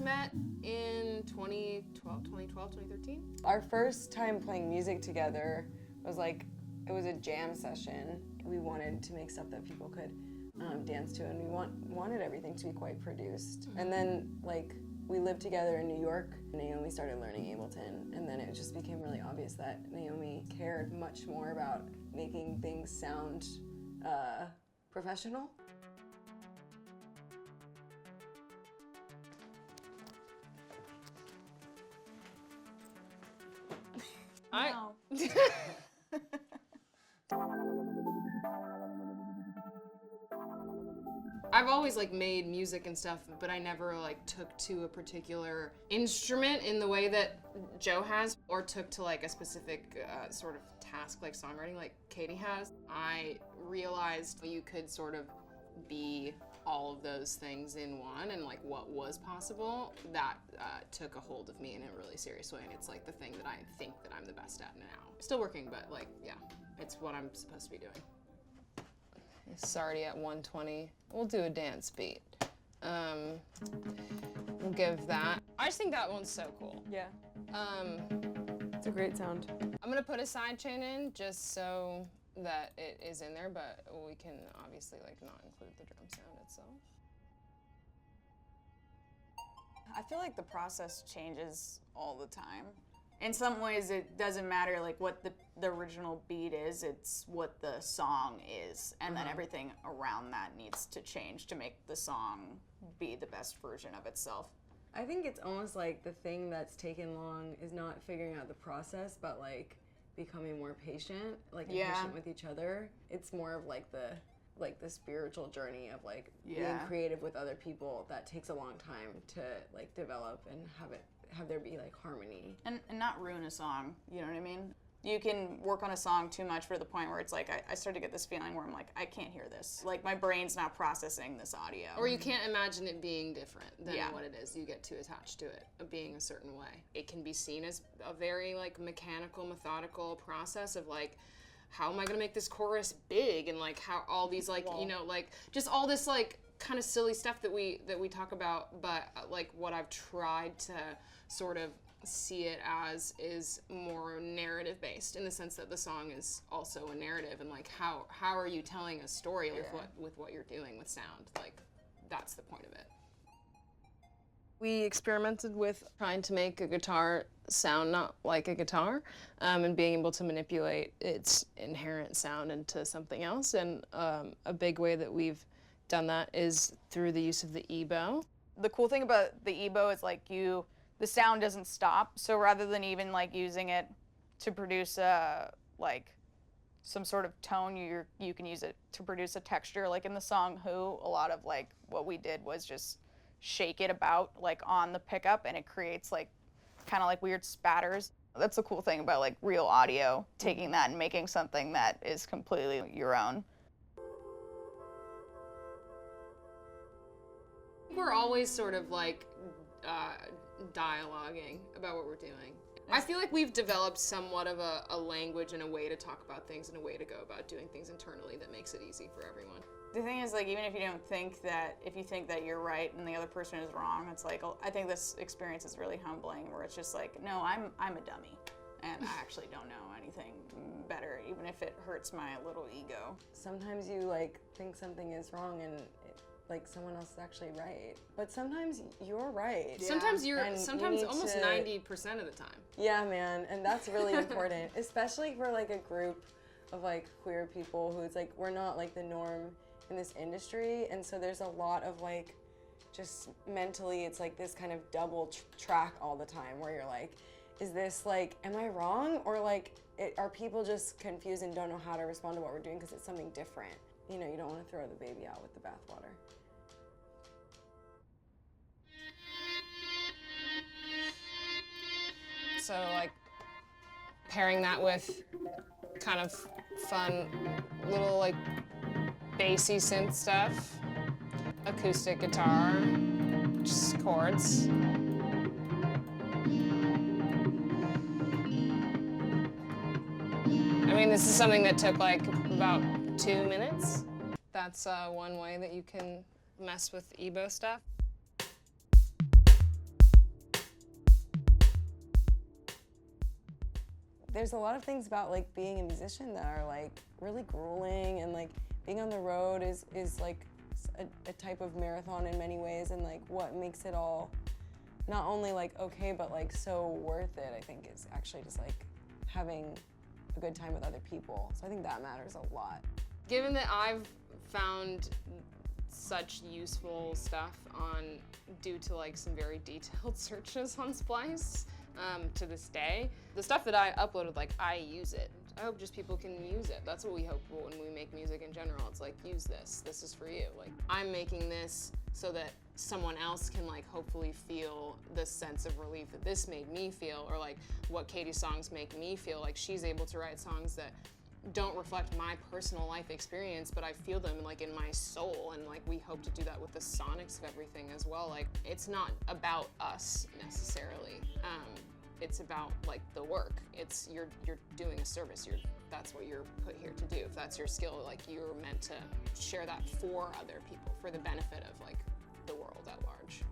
met in 2013. Our first time playing music together was like, it was a jam session. We wanted to make stuff that people could dance to, and we wanted everything to be quite produced. And then like we lived together in New York. Naomi started learning Ableton, and then it just became really obvious that Naomi cared much more about making things sound professional. No. I've always like made music and stuff, but I never like took to a particular instrument in the way that Joe has, or took to like a specific sort of task like songwriting like Katie has. I realized you could sort of be all of those things in one, and like what was possible, that took a hold of me in a really serious way, and it's like the thing that I think that I'm the best at now. Still working, but like, yeah, it's what I'm supposed to be doing. It's already at 120. We'll do a dance beat. We'll give that. I just think that one's so cool. Yeah. It's a great sound. I'm gonna put a sidechain in just so that it is in there, but we can obviously like not include the drum sound itself. I feel like the process changes all the time. In some ways, it doesn't matter like what the original beat is, it's what the song is, and then everything around that needs to change to make the song be the best version of itself. I think it's almost like the thing that's taken long is not figuring out the process, but like becoming more patient, like patient with each other. It's more of like the spiritual journey of like being creative with other people that takes a long time to like develop and have there be like harmony. And not ruin a song, you know what I mean? You can work on a song too much for the point where it's like, I start to get this feeling where I'm like, I can't hear this. Like my brain's not processing this audio. Or you can't imagine it being different than what it is. You get too attached to it, of being a certain way. It can be seen as a very like mechanical, methodical process of like, how am I gonna make this chorus big? And like how all these like, you know, like just all this like kind of silly stuff that we talk about, but like what I've tried to sort of see it as is more narrative based, in the sense that the song is also a narrative, and like how are you telling a story with what you're doing with sound? Like that's the point of it. We experimented with trying to make a guitar sound not like a guitar, and being able to manipulate its inherent sound into something else. And a big way that we've done that is through the use of the EBow. The cool thing about the EBow is like the sound doesn't stop. So rather than even like using it to produce like some sort of tone, you can use it to produce a texture. Like in the song Who, a lot of like what we did was just shake it about like on the pickup, and it creates like kind of like weird spatters. That's the cool thing about like real audio, taking that and making something that is completely your own. We're always sort of like dialoguing about what we're doing. I feel like we've developed somewhat of a language and a way to talk about things and a way to go about doing things internally that makes it easy for everyone. The thing is, like, even if you don't think that, if you think that you're right and the other person is wrong, it's like, I think this experience is really humbling, where it's just like, no, I'm a dummy, and I actually don't know anything better, even if it hurts my little ego. Sometimes you like think something is wrong and like someone else is actually right, but sometimes you're right. Yeah. Sometimes you almost 90% of the time. Yeah, man, and that's really important, especially for like a group of like queer people who it's like we're not like the norm in this industry, and so there's a lot of like just mentally it's like this kind of double track all the time where you're like, is this like, am I wrong, or like are people just confused and don't know how to respond to what we're doing because it's something different? You know, you don't want to throw the baby out with the bathwater. So like pairing that with kind of fun little like bassy synth stuff, acoustic guitar, just chords. I mean, this is something that took like about 2 minutes. That's one way that you can mess with EBow stuff. there's a lot of things about like being a musician that are like really grueling, and like being on the road is like a type of marathon in many ways, and like what makes it all not only like okay but like so worth it, I think, is actually just like having a good time with other people. So I think that matters a lot. Given that I've found such useful stuff due to like some very detailed searches on Splice to this day, the stuff that I uploaded, like I use it. I hope just people can use it. That's what we hope when we make music in general. It's like, use this. This is for you. Like, I'm making this so that someone else can like hopefully feel this sense of relief that this made me feel, or like what Katie's songs make me feel. Like, she's able to write songs that don't reflect my personal life experience, but I feel them like in my soul, and like we hope to do that with the sonics of everything as well. Like, it's not about us necessarily. It's about like the work. It's you're doing a service. That's what you're put here to do. If that's your skill, like you're meant to share that for other people, for the benefit of like the world at large.